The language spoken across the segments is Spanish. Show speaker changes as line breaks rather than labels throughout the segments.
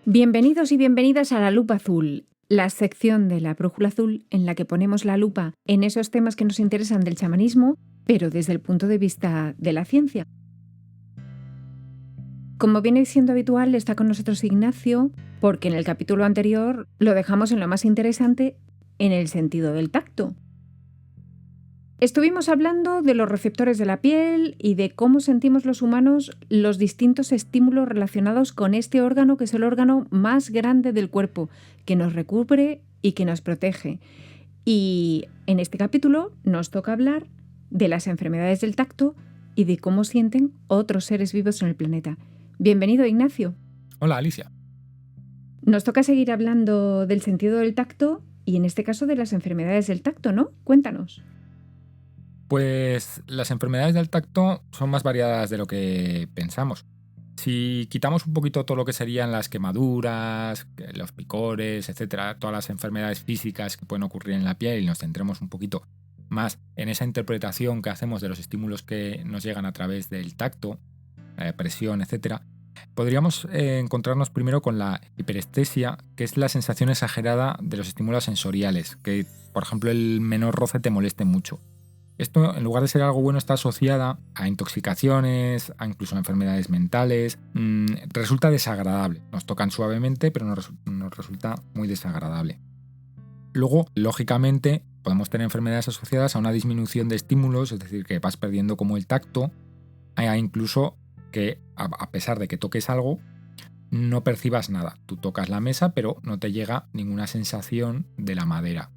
Bienvenidos y bienvenidas a La Lupa Azul, la sección de la Brújula Azul en la que ponemos la lupa en esos temas que nos interesan del chamanismo, pero desde el punto de vista de la ciencia. Como viene siendo habitual, está con nosotros Ignacio, porque en el capítulo anterior lo dejamos en lo más interesante, en el sentido del tacto. Estuvimos hablando de los receptores de la piel y de cómo sentimos los humanos los distintos estímulos relacionados con este órgano, que es el órgano más grande del cuerpo, que nos recubre y que nos protege. Y en este capítulo nos toca hablar de las enfermedades del tacto y de cómo sienten otros seres vivos en el planeta. Bienvenido, Ignacio.
Hola, Alicia.
Nos toca seguir hablando del sentido del tacto y en este caso de las enfermedades del tacto, ¿no? Cuéntanos.
Pues las enfermedades del tacto son más variadas de lo que pensamos. Si quitamos un poquito todo lo que serían las quemaduras, los picores, etcétera, todas las enfermedades físicas que pueden ocurrir en la piel y nos centremos un poquito más en esa interpretación que hacemos de los estímulos que nos llegan a través del tacto, presión, etcétera, podríamos encontrarnos primero con la hiperestesia, que es la sensación exagerada de los estímulos sensoriales, que por ejemplo el menor roce te moleste mucho. Esto, en lugar de ser algo bueno, está asociada a intoxicaciones, a incluso a enfermedades mentales. Resulta desagradable. Nos tocan suavemente, pero nos resulta muy desagradable. Luego, lógicamente, podemos tener enfermedades asociadas a una disminución de estímulos, es decir, que vas perdiendo como el tacto, incluso que a pesar de que toques algo, no percibas nada. Tú tocas la mesa, pero no te llega ninguna sensación de la madera.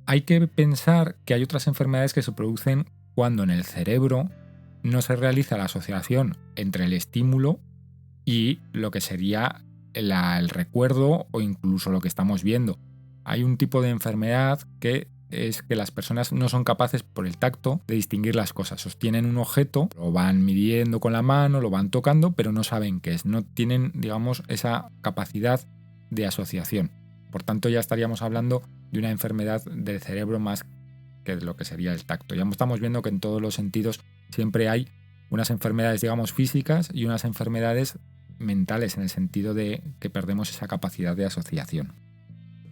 Hay que pensar que hay otras enfermedades que se producen cuando en el cerebro no se realiza la asociación entre el estímulo y lo que sería el recuerdo o incluso lo que estamos viendo. Hay un tipo de enfermedad que es que las personas no son capaces por el tacto de distinguir las cosas. Sostienen un objeto, lo van midiendo con la mano, lo van tocando, pero no saben qué es. No tienen, digamos, esa capacidad de asociación. Por tanto, ya estaríamos hablando de una enfermedad del cerebro más que de lo que sería el tacto. Ya estamos viendo que en todos los sentidos siempre hay unas enfermedades, digamos, físicas y unas enfermedades mentales, en el sentido de que perdemos esa capacidad de asociación.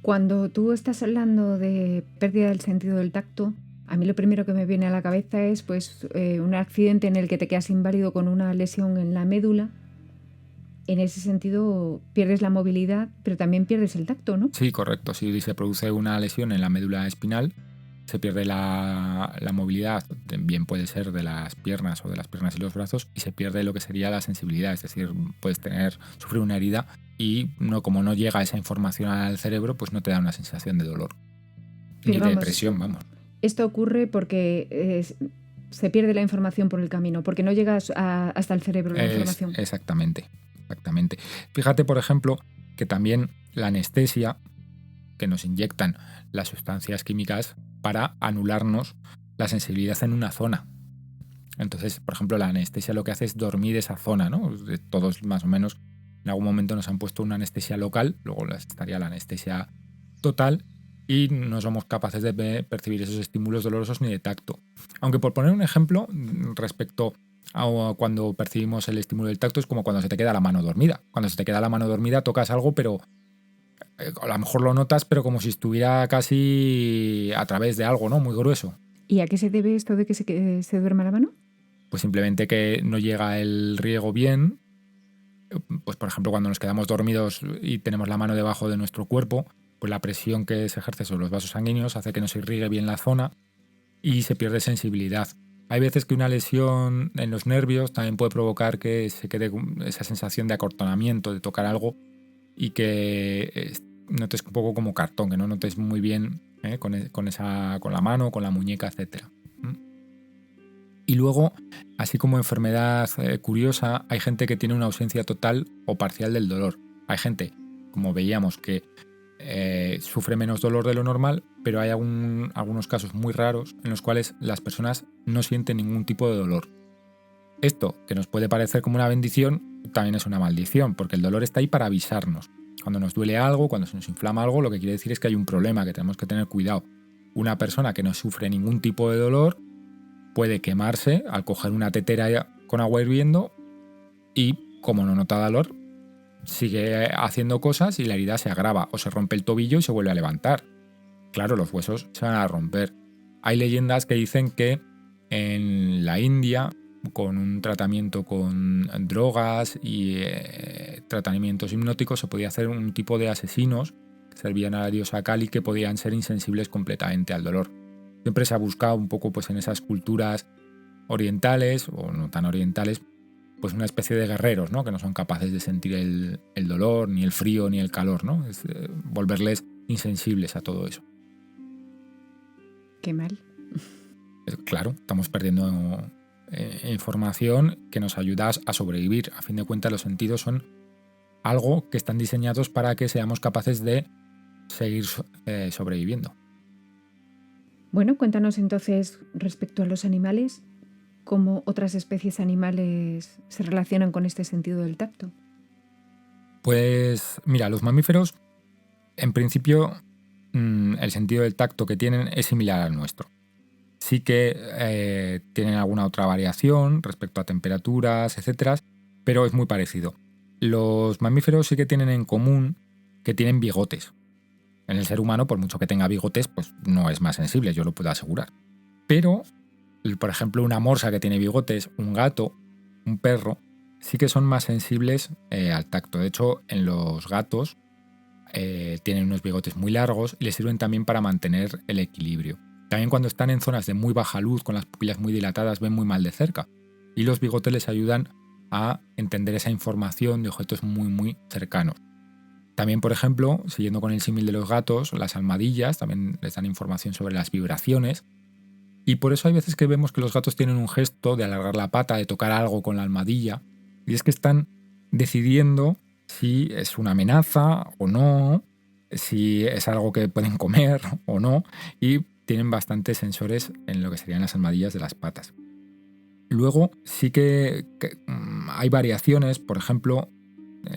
Cuando tú estás hablando de pérdida del sentido del tacto, a mí lo primero que me viene a la cabeza es un accidente en el que te quedas inválido con una lesión en la médula. En ese sentido pierdes la movilidad, pero también pierdes el tacto, ¿no?
Sí, correcto. Si se produce una lesión en la médula espinal, se pierde la movilidad, bien puede ser de las piernas o de las piernas y los brazos, y se pierde lo que sería la sensibilidad, es decir, puedes sufrir una herida y como no llega esa información al cerebro, pues no te da una sensación de dolor. Pero ni de presión, vamos.
Esto ocurre porque se pierde la información por el camino, porque no llega hasta el cerebro la información.
Exactamente. Fíjate, por ejemplo, que también la anestesia, que nos inyectan las sustancias químicas para anularnos la sensibilidad en una zona. Entonces, por ejemplo, la anestesia lo que hace es dormir esa zona, ¿no? Todos más o menos en algún momento nos han puesto una anestesia local, luego estaría la anestesia total y no somos capaces de percibir esos estímulos dolorosos ni de tacto. Aunque por poner un ejemplo respecto a cuando percibimos el estímulo del tacto, es como cuando se te queda la mano dormida. Cuando se te queda la mano dormida tocas algo, pero a lo mejor lo notas, pero como si estuviera casi a través de algo, ¿no? Muy grueso.
¿Y a qué se debe esto de que se duerma la mano?
Pues simplemente que no llega el riego bien. Pues por ejemplo, cuando nos quedamos dormidos y tenemos la mano debajo de nuestro cuerpo, pues la presión que se ejerce sobre los vasos sanguíneos hace que no se irrigue bien la zona y se pierde sensibilidad. Hay veces que una lesión en los nervios también puede provocar que se quede esa sensación de acortonamiento, de tocar algo y que notes un poco como cartón, que no notes muy bien con la mano, con la muñeca, etc. Y luego, así como enfermedad curiosa, hay gente que tiene una ausencia total o parcial del dolor. Hay gente, como veíamos, que sufre menos dolor de lo normal, pero hay algunos casos muy raros en los cuales las personas no sienten ningún tipo de dolor. Esto, que nos puede parecer como una bendición, también es una maldición, porque el dolor está ahí para avisarnos. Cuando nos duele algo, cuando se nos inflama algo, lo que quiere decir es que hay un problema, que tenemos que tener cuidado. Una persona que no sufre ningún tipo de dolor puede quemarse al coger una tetera con agua hirviendo y, como no nota dolor, sigue haciendo cosas y la herida se agrava o se rompe el tobillo y se vuelve a levantar. Claro, los huesos se van a romper. Hay leyendas que dicen que en la India, con un tratamiento con drogas y tratamientos hipnóticos, se podía hacer un tipo de asesinos que servían a la diosa Kali, que podían ser insensibles completamente al dolor. Siempre se ha buscado un poco pues, en esas culturas orientales o no tan orientales, pues una especie de guerreros, ¿no? Que no son capaces de sentir el dolor, ni el frío, ni el calor, ¿no? Es volverles insensibles a todo eso.
Qué mal.
Claro, estamos perdiendo información que nos ayuda a sobrevivir. A fin de cuentas, los sentidos son algo que están diseñados para que seamos capaces de seguir sobreviviendo.
Bueno, cuéntanos entonces respecto a los animales, ¿cómo otras especies animales se relacionan con este sentido del tacto?
Pues mira, los mamíferos, en principio, el sentido del tacto que tienen es similar al nuestro. Sí que tienen alguna otra variación respecto a temperaturas, etcétera, pero es muy parecido. Los mamíferos sí que tienen en común que tienen bigotes. En el ser humano, por mucho que tenga bigotes, pues no es más sensible, yo lo puedo asegurar. Pero, por ejemplo, una morsa que tiene bigotes, un gato, un perro, sí que son más sensibles al tacto. De hecho, en los gatos tienen unos bigotes muy largos y les sirven también para mantener el equilibrio. También cuando están en zonas de muy baja luz, con las pupilas muy dilatadas, ven muy mal de cerca. Y los bigotes les ayudan a entender esa información de objetos muy, muy cercanos. También, por ejemplo, siguiendo con el símil de los gatos, las almohadillas también les dan información sobre las vibraciones. Y por eso hay veces que vemos que los gatos tienen un gesto de alargar la pata, de tocar algo con la almohadilla. Y es que están decidiendo si es una amenaza o no, si es algo que pueden comer o no. Y tienen bastantes sensores en lo que serían las almohadillas de las patas. Luego sí que hay variaciones, por ejemplo,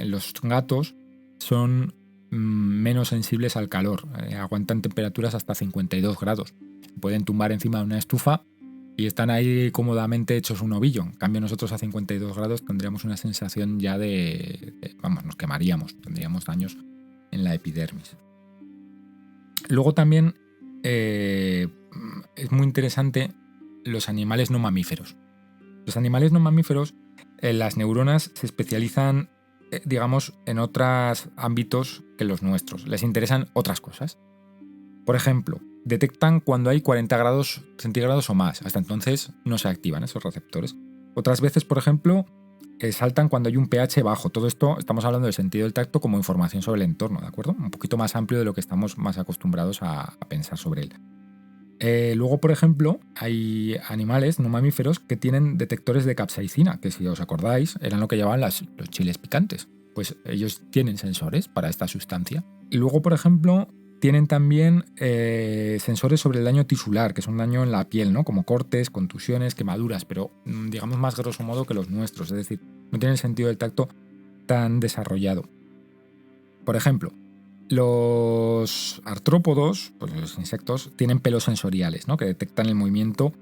los gatos son menos sensibles al calor, aguantan temperaturas hasta 52 grados, pueden tumbar encima de una estufa y están ahí cómodamente hechos un ovillo. En cambio nosotros a 52 grados tendríamos una sensación ya vamos, nos quemaríamos, tendríamos daños en la epidermis. Luego también es muy interesante los animales no mamíferos. Los animales no mamíferos, las neuronas se especializan, digamos, en otros ámbitos que los nuestros. Les interesan otras cosas. Por ejemplo, detectan cuando hay 40 grados centígrados o más. Hasta entonces no se activan esos receptores. Otras veces, por ejemplo, saltan cuando hay un pH bajo. Todo esto estamos hablando del sentido del tacto como información sobre el entorno, ¿de acuerdo? Un poquito más amplio de lo que estamos más acostumbrados a pensar sobre él. Luego, por ejemplo, hay animales no mamíferos que tienen detectores de capsaicina, que si os acordáis eran lo que llevaban los chiles picantes. Pues ellos tienen sensores para esta sustancia. Y luego, por ejemplo, tienen también sensores sobre el daño tisular, que es un daño en la piel, ¿no? Como cortes, contusiones, quemaduras, pero digamos más grosso modo que los nuestros, es decir, no tienen el sentido del tacto tan desarrollado. Por ejemplo, los artrópodos, pues los insectos, tienen pelos sensoriales, ¿no? Que detectan el movimiento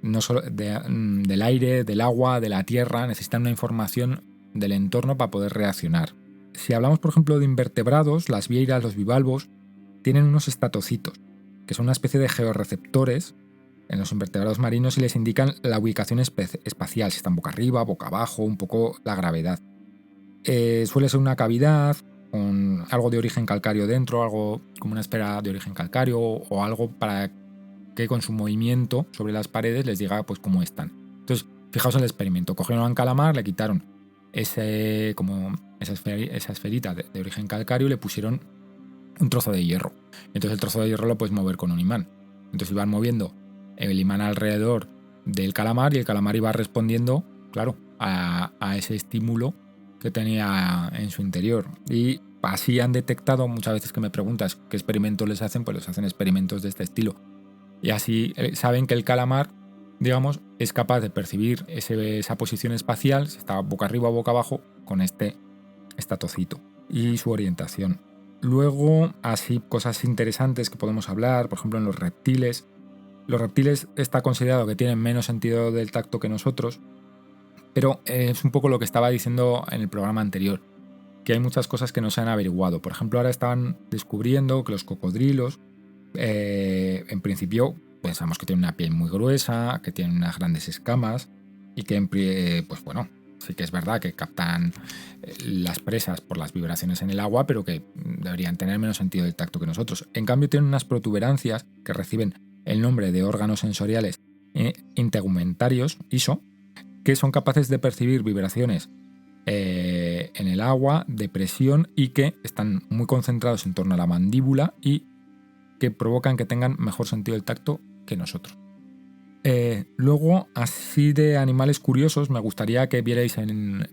no solo del aire, del agua, de la tierra, necesitan una información del entorno para poder reaccionar. Si hablamos, por ejemplo, de invertebrados, las vieiras, los bivalvos, tienen unos estatocitos, que son una especie de georreceptores en los invertebrados marinos y les indican la ubicación espacial, si están boca arriba, boca abajo, un poco la gravedad. Suele ser una cavidad con algo de origen calcáreo dentro, algo como una esfera de origen calcáreo o algo para que con su movimiento sobre las paredes les diga pues cómo están. Entonces, fijaos en el experimento. Cogieron a un calamar, le quitaron esa esferita de origen calcáreo y le pusieron un trozo de hierro. Entonces el trozo de hierro lo puedes mover con un imán. Entonces iban moviendo el imán alrededor del calamar y el calamar iba respondiendo, claro, a ese estímulo que tenía en su interior. Y así han detectado, muchas veces que me preguntas qué experimentos les hacen, pues les hacen experimentos de este estilo. Y así saben que el calamar, digamos, es capaz de percibir esa posición espacial, si está boca arriba o boca abajo, con este estatocito y su orientación. Luego, así cosas interesantes que podemos hablar, por ejemplo, en los reptiles. Los reptiles está considerado que tienen menos sentido del tacto que nosotros, pero es un poco lo que estaba diciendo en el programa anterior, que hay muchas cosas que no se han averiguado. Por ejemplo, ahora estaban descubriendo que los cocodrilos, en principio, pensamos que tienen una piel muy gruesa, que tienen unas grandes escamas y que, pues bueno, sí que es verdad que captan las presas por las vibraciones en el agua, pero que deberían tener menos sentido del tacto que nosotros. En cambio, tienen unas protuberancias que reciben el nombre de órganos sensoriales integumentarios, ISO, que son capaces de percibir vibraciones en el agua, de presión, y que están muy concentrados en torno a la mandíbula y que provocan que tengan mejor sentido del tacto que nosotros. Luego, así de animales curiosos, me gustaría que vierais en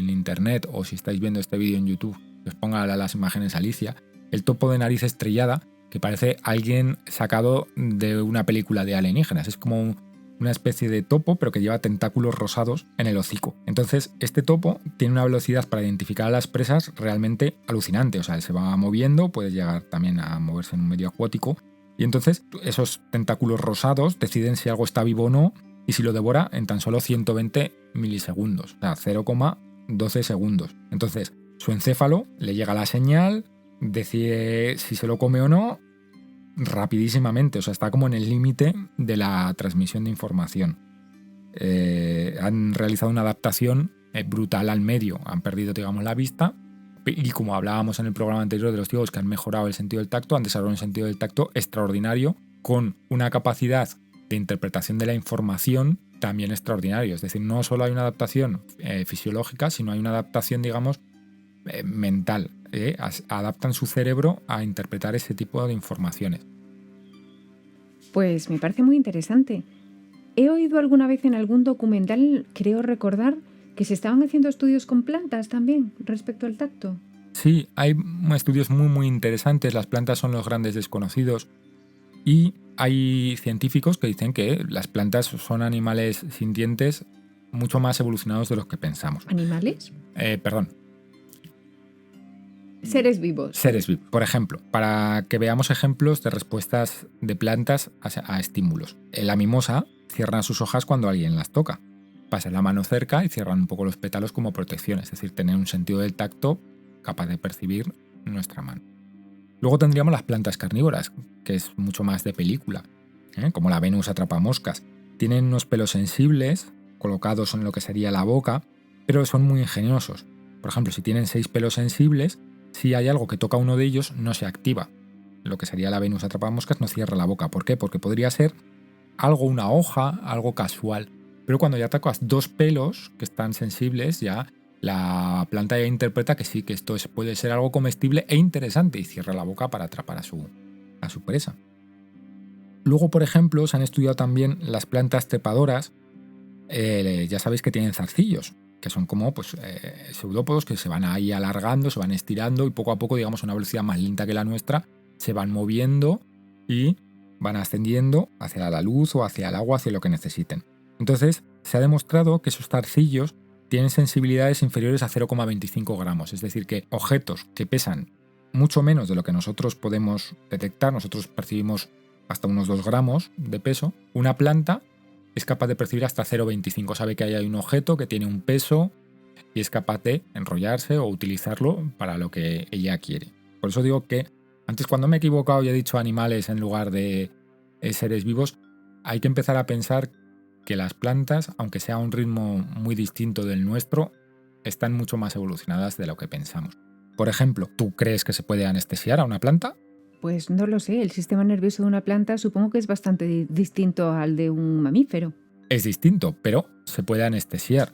internet, o si estáis viendo este vídeo en YouTube, que os ponga las imágenes Alicia, el topo de nariz estrellada, que parece alguien sacado de una película de alienígenas. Es como una especie de topo, pero que lleva tentáculos rosados en el hocico. Entonces, este topo tiene una velocidad para identificar a las presas realmente alucinante. O sea, él se va moviendo, puede llegar también a moverse en un medio acuático, y entonces esos tentáculos rosados deciden si algo está vivo o no, y si lo devora en tan solo 120 milisegundos, o sea, 0,12 segundos. Entonces, su encéfalo le llega la señal, decide si se lo come o no, rapidísimamente, o sea, está como en el límite de la transmisión de información. Han realizado una adaptación brutal al medio, han perdido, digamos, la vista, y como hablábamos en el programa anterior de los tíos que han mejorado el sentido del tacto, han desarrollado un sentido del tacto extraordinario, con una capacidad de interpretación de la información también extraordinario. Es decir, no solo hay una adaptación fisiológica, sino hay una adaptación, digamos, mental. Adaptan su cerebro a interpretar ese tipo de informaciones.
Pues me parece muy interesante. He oído alguna vez en algún documental, creo recordar, que se estaban haciendo estudios con plantas también respecto al tacto.
Sí, hay estudios muy muy interesantes. Las plantas son los grandes desconocidos y hay científicos que dicen que las plantas son animales sintientes mucho más evolucionados de los que pensamos.
¿Animales?
Perdón.
Seres vivos.
Seres vivos. Por ejemplo, para que veamos ejemplos de respuestas de plantas a estímulos. La mimosa cierra sus hojas cuando alguien las toca. Pasan la mano cerca y cierran un poco los pétalos como protección, es decir, tener un sentido del tacto capaz de percibir nuestra mano. Luego tendríamos las plantas carnívoras, que es mucho más de película, como la Venus atrapamoscas. Tienen unos pelos sensibles colocados en lo que sería la boca, pero son muy ingeniosos. Por ejemplo, si tienen 6 pelos sensibles, si hay algo que toca uno de ellos, no se activa. Lo que sería la Venus atrapamoscas no cierra la boca. ¿Por qué? Porque podría ser algo, una hoja, algo casual. Pero cuando ya tocas 2 pelos que están sensibles, ya la planta ya interpreta que sí, que esto puede ser algo comestible e interesante, y cierra la boca para atrapar a su presa. Luego, por ejemplo, se han estudiado también las plantas trepadoras. Ya sabéis que tienen zarcillos, que son como pseudópodos que se van ahí alargando, se van estirando y poco a poco, digamos, a una velocidad más lenta que la nuestra, se van moviendo y van ascendiendo hacia la luz o hacia el agua, hacia lo que necesiten. Entonces, se ha demostrado que esos zarcillos tienen sensibilidades inferiores a 0,25 gramos, es decir, que objetos que pesan mucho menos de lo que nosotros podemos detectar, nosotros percibimos hasta unos 2 gramos de peso, una planta es capaz de percibir hasta 0,25, sabe que ahí hay un objeto que tiene un peso y es capaz de enrollarse o utilizarlo para lo que ella quiere. Por eso digo que antes, cuando me he equivocado y he dicho animales en lugar de seres vivos, hay que empezar a pensar que las plantas, aunque sea a un ritmo muy distinto del nuestro, están mucho más evolucionadas de lo que pensamos. Por ejemplo, ¿tú crees que se puede anestesiar a una planta?
Pues no lo sé, el sistema nervioso de una planta supongo que es bastante distinto al de un mamífero.
Es distinto, pero se puede anestesiar.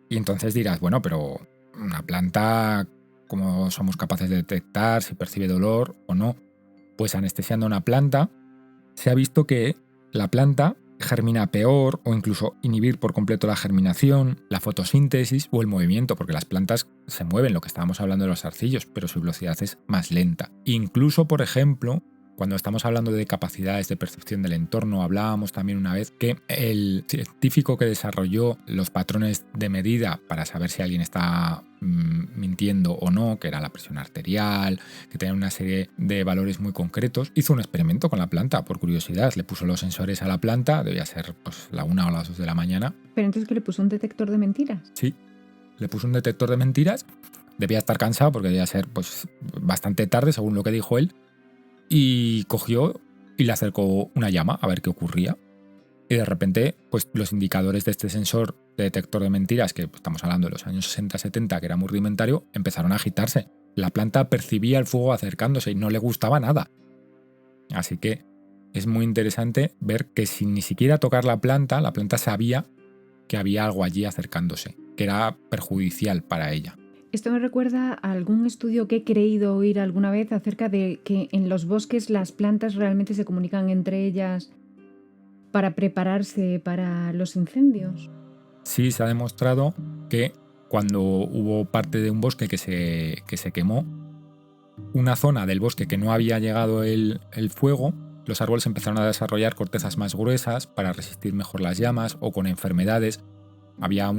Y entonces dirás, bueno, pero una planta, ¿cómo somos capaces de detectar si percibe dolor o no? Pues anestesiando una planta, se ha visto que la planta germina peor o incluso inhibir por completo la germinación, la fotosíntesis o el movimiento, porque las plantas se mueven, lo que estábamos hablando de los zarcillos, pero su velocidad es más lenta. Incluso, por ejemplo, cuando estamos hablando de capacidades de percepción del entorno, hablábamos también una vez que el científico que desarrolló los patrones de medida para saber si alguien está mintiendo o no, que era la presión arterial, que tenía una serie de valores muy concretos, hizo un experimento con la planta, por curiosidad. Le puso los sensores a la planta, debía ser la 1 o las 2 de la mañana.
¿Pero entonces que le puso un detector de mentiras?
Sí, le puso un detector de mentiras Debía estar cansado porque debía ser pues bastante tarde, según lo que dijo él. Y cogió y le acercó una llama a ver qué ocurría. Y de repente, pues los indicadores de este sensor de detector de mentiras, que estamos hablando de los años 60-70, que era muy rudimentario, empezaron a agitarse. La planta percibía el fuego acercándose y no le gustaba nada. Así que es muy interesante ver que sin ni siquiera tocar la planta sabía que había algo allí acercándose, que era perjudicial para ella.
Esto me recuerda a algún estudio que he creído oír alguna vez acerca de que en los bosques las plantas realmente se comunican entre ellas para prepararse para los incendios.
Sí, se ha demostrado que cuando hubo parte de un bosque que se quemó, una zona del bosque que no había llegado el fuego, los árboles empezaron a desarrollar cortezas más gruesas para resistir mejor las llamas o con enfermedades. Había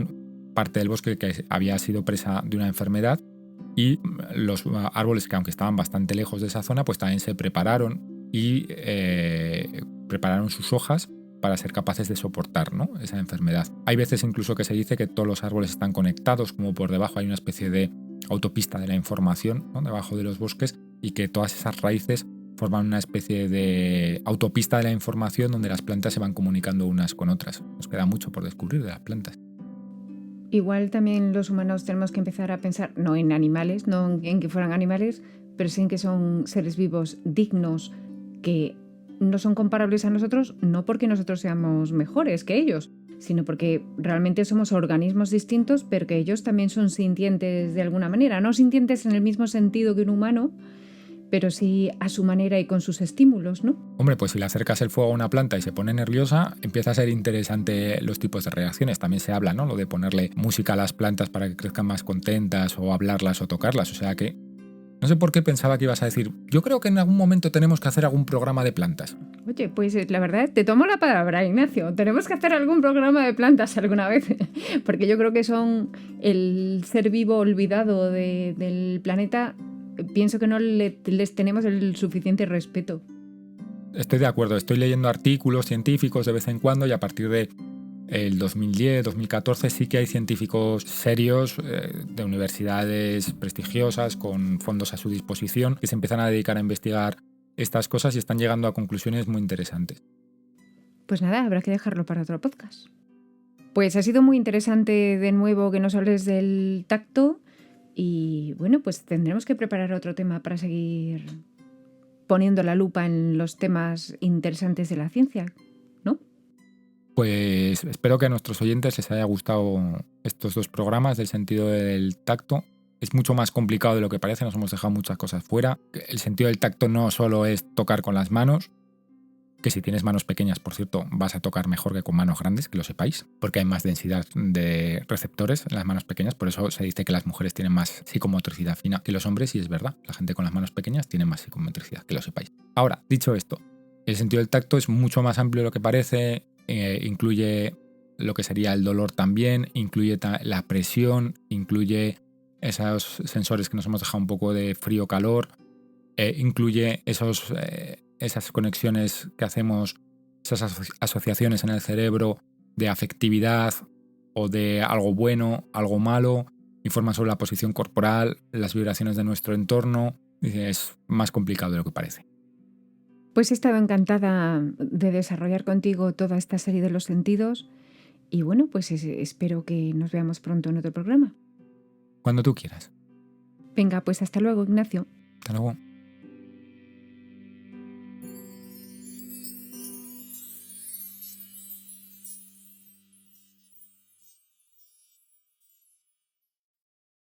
parte del bosque que había sido presa de una enfermedad y los árboles que aunque estaban bastante lejos de esa zona, pues también se prepararon y prepararon sus hojas para ser capaces de soportar, ¿no?, esa enfermedad. Hay veces incluso que se dice que todos los árboles están conectados, como por debajo hay una especie de autopista de la información, ¿no?, debajo de los bosques, y que todas esas raíces forman una especie de autopista de la información donde las plantas se van comunicando unas con otras. Nos queda mucho por descubrir de las plantas.
Igual también los humanos tenemos que empezar a pensar, no en animales, no en que fueran animales, pero sí en que son seres vivos dignos, que no son comparables a nosotros, no porque nosotros seamos mejores que ellos, sino porque realmente somos organismos distintos, pero que ellos también son sintientes de alguna manera. No sintientes en el mismo sentido que un humano, pero sí a su manera y con sus estímulos, ¿no?
Hombre, pues si le acercas el fuego a una planta y se pone nerviosa, empieza a ser interesante los tipos de reacciones. También se habla, ¿no?, lo de ponerle música a las plantas para que crezcan más contentas, o hablarlas o tocarlas. O sea que no sé por qué pensaba que ibas a decir, yo creo que en algún momento tenemos que hacer algún programa de plantas.
Oye, pues la verdad, te tomo la palabra, Ignacio. Tenemos que hacer algún programa de plantas alguna vez, porque yo creo que son el ser vivo olvidado del planeta. Pienso que no les tenemos el suficiente respeto.
Estoy de acuerdo, estoy leyendo artículos científicos de vez en cuando y a partir de el 2010, 2014 sí que hay científicos serios de universidades prestigiosas con fondos a su disposición que se empiezan a dedicar a investigar estas cosas y están llegando a conclusiones muy interesantes.
Pues nada, habrá que dejarlo para otro podcast. Pues ha sido muy interesante de nuevo que nos hables del tacto y bueno, pues tendremos que preparar otro tema para seguir poniendo la lupa en los temas interesantes de la ciencia, ¿no?
Pues espero que a nuestros oyentes les haya gustado estos dos programas del sentido del tacto. Es mucho más complicado de lo que parece, nos hemos dejado muchas cosas fuera. El sentido del tacto no solo es tocar con las manos, que si tienes manos pequeñas, por cierto, vas a tocar mejor que con manos grandes, que lo sepáis, porque hay más densidad de receptores en las manos pequeñas, por eso se dice que las mujeres tienen más psicomotricidad fina que los hombres, y es verdad, la gente con las manos pequeñas tiene más psicomotricidad, que lo sepáis. Ahora, dicho esto, el sentido del tacto es mucho más amplio de lo que parece, incluye lo que sería el dolor también, incluye la presión, incluye esos sensores que nos hemos dejado un poco de frío-calor, incluye esas conexiones que hacemos, esas asociaciones en el cerebro de afectividad o de algo bueno, algo malo, informa sobre la posición corporal, las vibraciones de nuestro entorno. Es más complicado de lo que parece.
Pues he estado encantada de desarrollar contigo toda esta serie de los sentidos y bueno, pues espero que nos veamos pronto en otro programa.
Cuando tú quieras.
Venga, pues hasta luego, Ignacio.
Hasta luego.